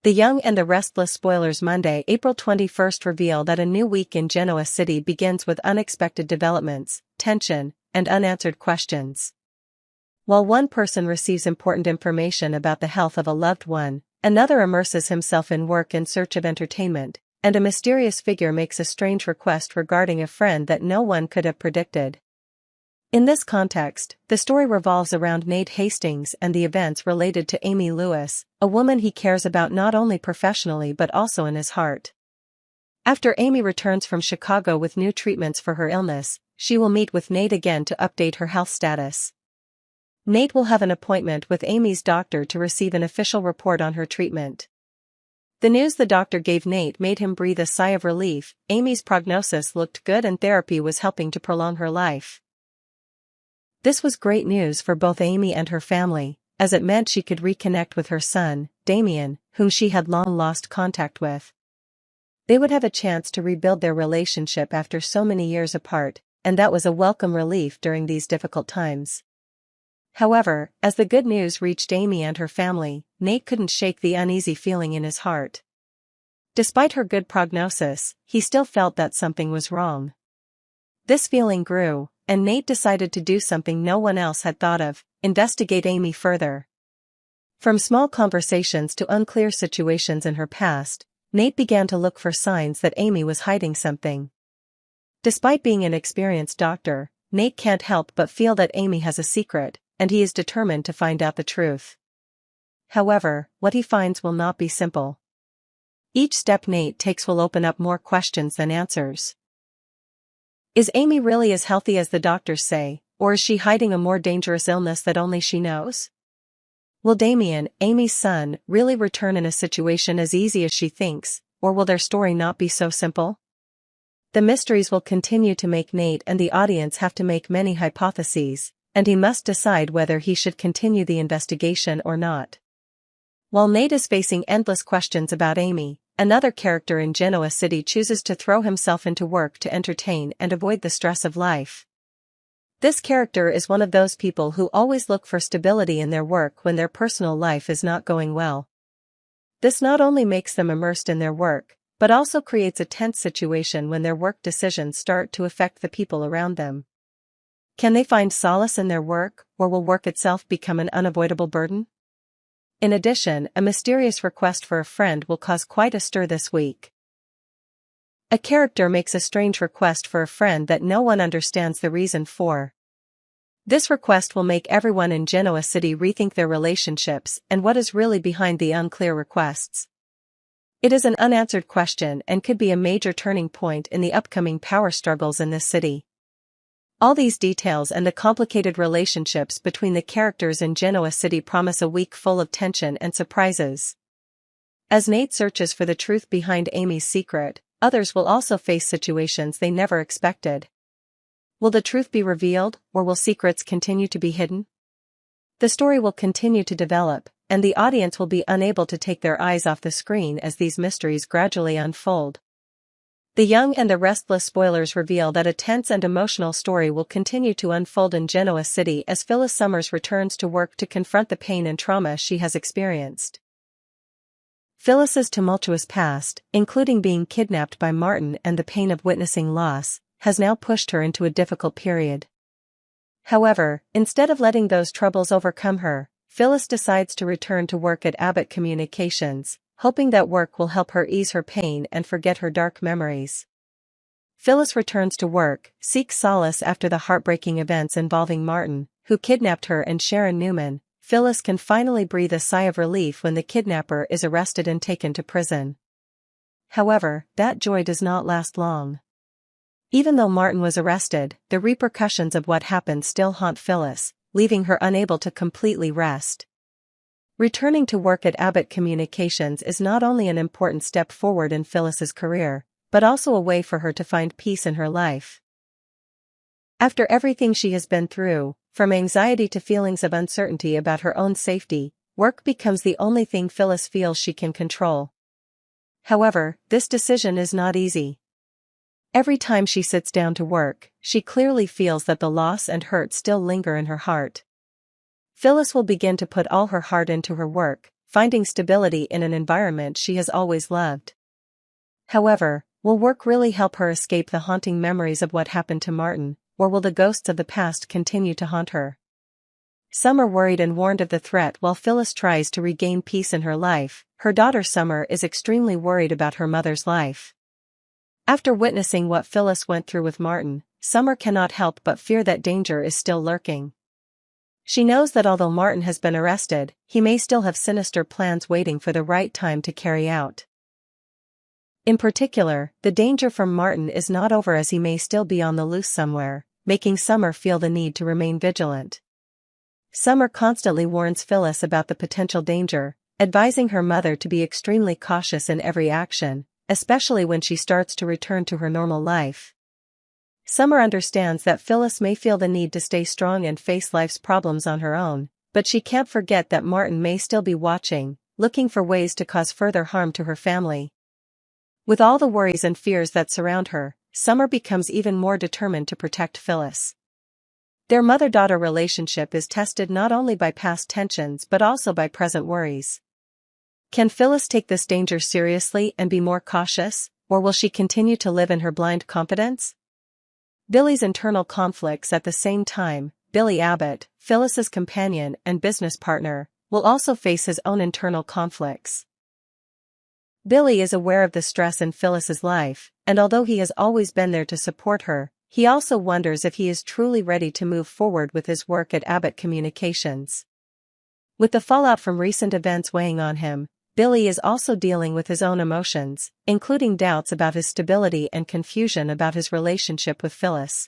The Young and the Restless spoilers. Monday, April 21st reveal that a new week in Genoa City begins with unexpected developments, tension, and unanswered questions. While one person receives important information about the health of a loved one, another immerses himself in work in search of entertainment, and a mysterious figure makes a strange request regarding a friend that no one could have predicted. In this context, the story revolves around Nate Hastings and the events related to Amy Lewis, a woman he cares about not only professionally but also in his heart. After Amy returns from Chicago with new treatments for her illness, she will meet with Nate again to update her health status. Nate will have an appointment with Amy's doctor to receive an official report on her treatment. The news the doctor gave Nate made him breathe a sigh of relief. Amy's prognosis looked good and therapy was helping to prolong her life. This was great news for both Amy and her family, as it meant she could reconnect with her son, Damian, whom she had long lost contact with. They would have a chance to rebuild their relationship after so many years apart, and that was a welcome relief during these difficult times. However, as the good news reached Amy and her family, Nate couldn't shake the uneasy feeling in his heart. Despite her good prognosis, he still felt that something was wrong. This feeling grew, and Nate decided to do something no one else had thought of: investigate Amy further. From small conversations to unclear situations in her past, Nate began to look for signs that Amy was hiding something. Despite being an experienced doctor, Nate can't help but feel that Amy has a secret, and he is determined to find out the truth. However, what he finds will not be simple. Each step Nate takes will open up more questions than answers. Is Amy really as healthy as the doctors say, or is she hiding a more dangerous illness that only she knows? Will Damian, Amy's son, really return in a situation as easy as she thinks, or will their story not be so simple? The mysteries will continue to make Nate and the audience have to make many hypotheses, and he must decide whether he should continue the investigation or not. While Nate is facing endless questions about Amy, another character in Genoa City chooses to throw himself into work to entertain and avoid the stress of life. This character is one of those people who always look for stability in their work when their personal life is not going well. This not only makes them immersed in their work, but also creates a tense situation when their work decisions start to affect the people around them. Can they find solace in their work, or will work itself become an unavoidable burden? In addition, a mysterious request for a friend will cause quite a stir this week. A character makes a strange request for a friend that no one understands the reason for. This request will make everyone in Genoa City rethink their relationships and what is really behind the unclear requests. It is an unanswered question and could be a major turning point in the upcoming power struggles in this city. All these details and the complicated relationships between the characters in Genoa City promise a week full of tension and surprises. As Nate searches for the truth behind Amy's secret, others will also face situations they never expected. Will the truth be revealed, or will secrets continue to be hidden? The story will continue to develop, and the audience will be unable to take their eyes off the screen as these mysteries gradually unfold. The Young and the Restless spoilers reveal that a tense and emotional story will continue to unfold in Genoa City as Phyllis Summers returns to work to confront the pain and trauma she has experienced. Phyllis's tumultuous past, including being kidnapped by Martin and the pain of witnessing loss, has now pushed her into a difficult period. However, instead of letting those troubles overcome her, Phyllis decides to return to work at Abbott Communications, hoping that work will help her ease her pain and forget her dark memories. Phyllis returns to work, seeks solace after the heartbreaking events involving Martin, who kidnapped her, and Sharon Newman. Phyllis can finally breathe a sigh of relief when the kidnapper is arrested and taken to prison. However, that joy does not last long. Even though Martin was arrested, the repercussions of what happened still haunt Phyllis, leaving her unable to completely rest. Returning to work at Abbott Communications is not only an important step forward in Phyllis's career, but also a way for her to find peace in her life. After everything she has been through, from anxiety to feelings of uncertainty about her own safety, work becomes the only thing Phyllis feels she can control. However, this decision is not easy. Every time she sits down to work, she clearly feels that the loss and hurt still linger in her heart. Phyllis will begin to put all her heart into her work, finding stability in an environment she has always loved. However, will work really help her escape the haunting memories of what happened to Martin, or will the ghosts of the past continue to haunt her? Some are worried and warned of the threat while Phyllis tries to regain peace in her life. Her daughter Summer is extremely worried about her mother's life. After witnessing what Phyllis went through with Martin, Summer cannot help but fear that danger is still lurking. She knows that although Martin has been arrested, he may still have sinister plans waiting for the right time to carry out. In particular, the danger from Martin is not over as he may still be on the loose somewhere, making Summer feel the need to remain vigilant. Summer constantly warns Phyllis about the potential danger, advising her mother to be extremely cautious in every action, especially when she starts to return to her normal life. Summer understands that Phyllis may feel the need to stay strong and face life's problems on her own, but she can't forget that Martin may still be watching, looking for ways to cause further harm to her family. With all the worries and fears that surround her, Summer becomes even more determined to protect Phyllis. Their mother-daughter relationship is tested not only by past tensions but also by present worries. Can Phyllis take this danger seriously and be more cautious, or will she continue to live in her blind confidence? Billy's internal conflicts at the same time. Billy Abbott, Phyllis's companion and business partner, will also face his own internal conflicts. Billy is aware of the stress in Phyllis's life, and although he has always been there to support her, he also wonders if he is truly ready to move forward with his work at Abbott Communications. With the fallout from recent events weighing on him, Billy is also dealing with his own emotions, including doubts about his stability and confusion about his relationship with Phyllis.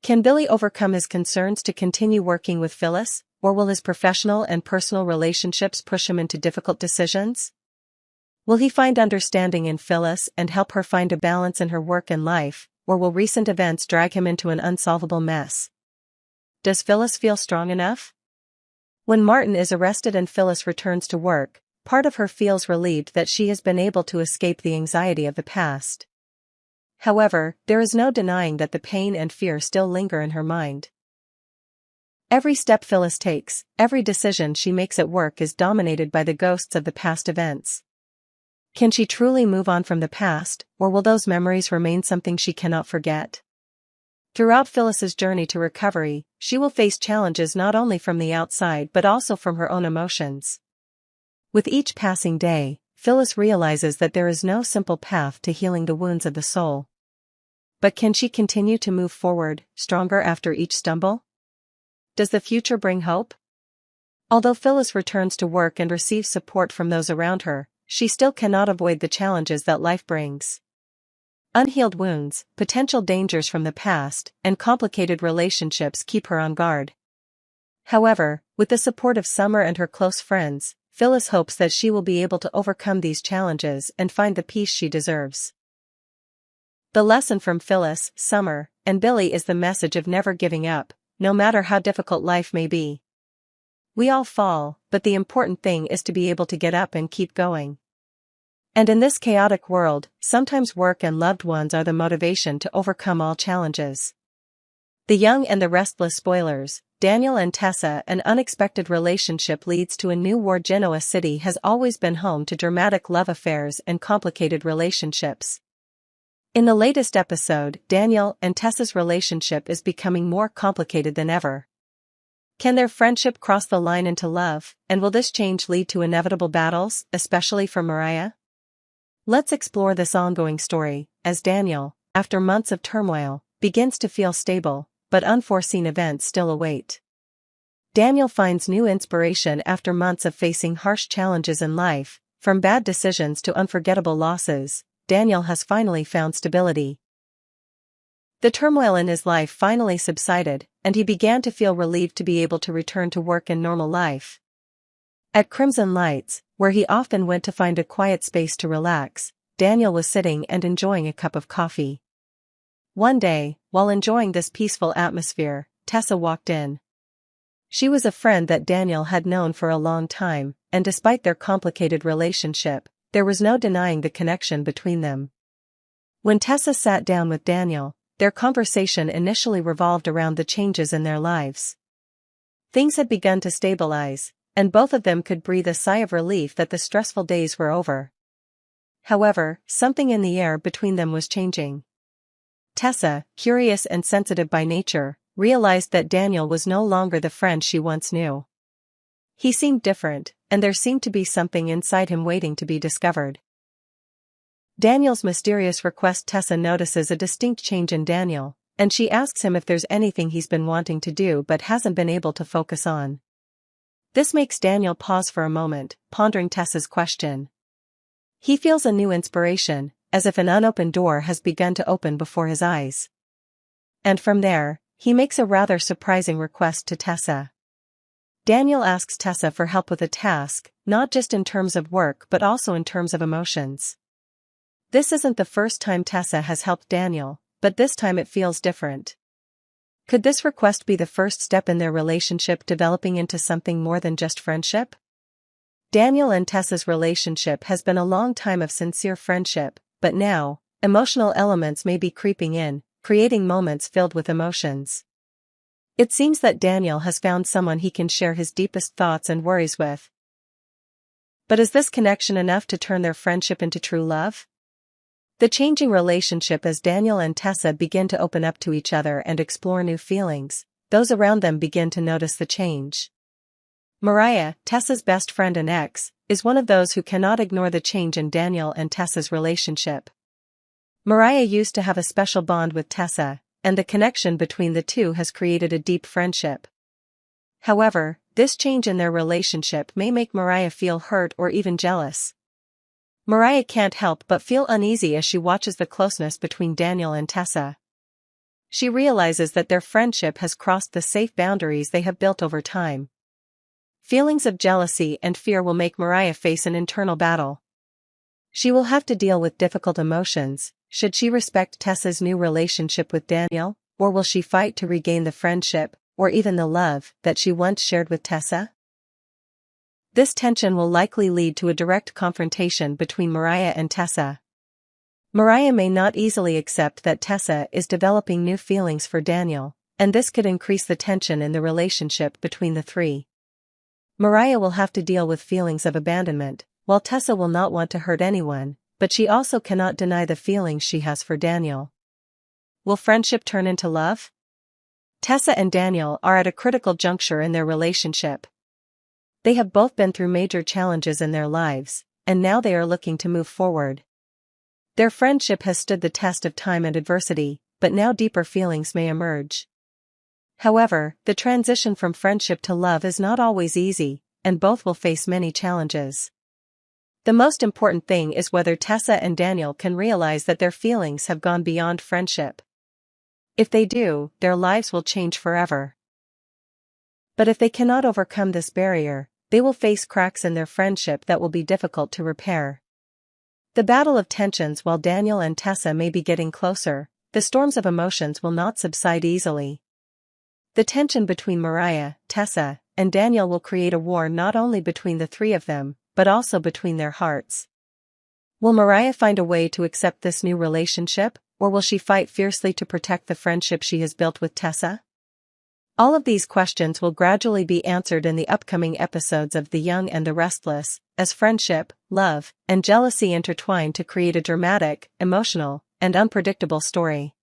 Can Billy overcome his concerns to continue working with Phyllis, or will his professional and personal relationships push him into difficult decisions? Will he find understanding in Phyllis and help her find a balance in her work and life, or will recent events drag him into an unsolvable mess? Does Phyllis feel strong enough? When Martin is arrested and Phyllis returns to work, part of her feels relieved that she has been able to escape the anxiety of the past. However, there is no denying that the pain and fear still linger in her mind. Every step Phyllis takes, every decision she makes at work is dominated by the ghosts of the past events. Can she truly move on from the past, or will those memories remain something she cannot forget? Throughout Phyllis's journey to recovery, she will face challenges not only from the outside but also from her own emotions. With each passing day, Phyllis realizes that there is no simple path to healing the wounds of the soul. But can she continue to move forward, stronger after each stumble? Does the future bring hope? Although Phyllis returns to work and receives support from those around her, she still cannot avoid the challenges that life brings. Unhealed wounds, potential dangers from the past, and complicated relationships keep her on guard. However, with the support of Summer and her close friends, Phyllis hopes that she will be able to overcome these challenges and find the peace she deserves. The lesson from Phyllis, Summer, and Billy is the message of never giving up, no matter how difficult life may be. We all fall, but the important thing is to be able to get up and keep going. And in this chaotic world, sometimes work and loved ones are the motivation to overcome all challenges. The Young and the Restless spoilers, Daniel and Tessa. An unexpected relationship leads to a new war. Genoa City has always been home to dramatic love affairs and complicated relationships. In the latest episode, Daniel and Tessa's relationship is becoming more complicated than ever. Can their friendship cross the line into love, and will this change lead to inevitable battles, especially for Mariah? Let's explore this ongoing story, as Daniel, after months of turmoil, begins to feel stable, but unforeseen events still await. Daniel finds new inspiration after months of facing harsh challenges in life. From bad decisions to unforgettable losses, Daniel has finally found stability. The turmoil in his life finally subsided, and he began to feel relieved to be able to return to work and normal life. At Crimson Lights, where he often went to find a quiet space to relax, Daniel was sitting and enjoying a cup of coffee. One day, while enjoying this peaceful atmosphere, Tessa walked in. She was a friend that Daniel had known for a long time, and despite their complicated relationship, there was no denying the connection between them. When Tessa sat down with Daniel, their conversation initially revolved around the changes in their lives. Things had begun to stabilize, and both of them could breathe a sigh of relief that the stressful days were over. However, something in the air between them was changing. Tessa, curious and sensitive by nature, realized that Daniel was no longer the friend she once knew. He seemed different, and there seemed to be something inside him waiting to be discovered. Daniel's mysterious request. Tessa notices a distinct change in Daniel, and she asks him if there's anything he's been wanting to do but hasn't been able to focus on. This makes Daniel pause for a moment, pondering Tessa's question. He feels a new inspiration, as if an unopened door has begun to open before his eyes. And from there, he makes a rather surprising request to Tessa. Daniel asks Tessa for help with a task, not just in terms of work but also in terms of emotions. This isn't the first time Tessa has helped Daniel, but this time it feels different. Could this request be the first step in their relationship developing into something more than just friendship? Daniel and Tessa's relationship has been a long time of sincere friendship, but now, emotional elements may be creeping in, creating moments filled with emotions. It seems that Daniel has found someone he can share his deepest thoughts and worries with. But is this connection enough to turn their friendship into true love? The changing relationship as Daniel and Tessa begin to open up to each other and explore new feelings, those around them begin to notice the change. Mariah, Tessa's best friend and ex, is one of those who cannot ignore the change in Daniel and Tessa's relationship. Mariah used to have a special bond with Tessa, and the connection between the two has created a deep friendship. However, this change in their relationship may make Mariah feel hurt or even jealous. Mariah can't help but feel uneasy as she watches the closeness between Daniel and Tessa. She realizes that their friendship has crossed the safe boundaries they have built over time. Feelings of jealousy and fear will make Mariah face an internal battle. She will have to deal with difficult emotions. Should she respect Tessa's new relationship with Daniel, or will she fight to regain the friendship, or even the love, that she once shared with Tessa? This tension will likely lead to a direct confrontation between Mariah and Tessa. Mariah may not easily accept that Tessa is developing new feelings for Daniel, and this could increase the tension in the relationship between the three. Mariah will have to deal with feelings of abandonment, while Tessa will not want to hurt anyone, but she also cannot deny the feelings she has for Daniel. Will friendship turn into love? Tessa and Daniel are at a critical juncture in their relationship. They have both been through major challenges in their lives, and now they are looking to move forward. Their friendship has stood the test of time and adversity, but now deeper feelings may emerge. However, the transition from friendship to love is not always easy, and both will face many challenges. The most important thing is whether Tessa and Daniel can realize that their feelings have gone beyond friendship. If they do, their lives will change forever. But if they cannot overcome this barrier, they will face cracks in their friendship that will be difficult to repair. The battle of tensions. While Daniel and Tessa may be getting closer, the storms of emotions will not subside easily. The tension between Mariah, Tessa, and Daniel will create a war not only between the three of them, but also between their hearts. Will Mariah find a way to accept this new relationship, or will she fight fiercely to protect the friendship she has built with Tessa? All of these questions will gradually be answered in the upcoming episodes of The Young and the Restless, as friendship, love, and jealousy intertwine to create a dramatic, emotional, and unpredictable story.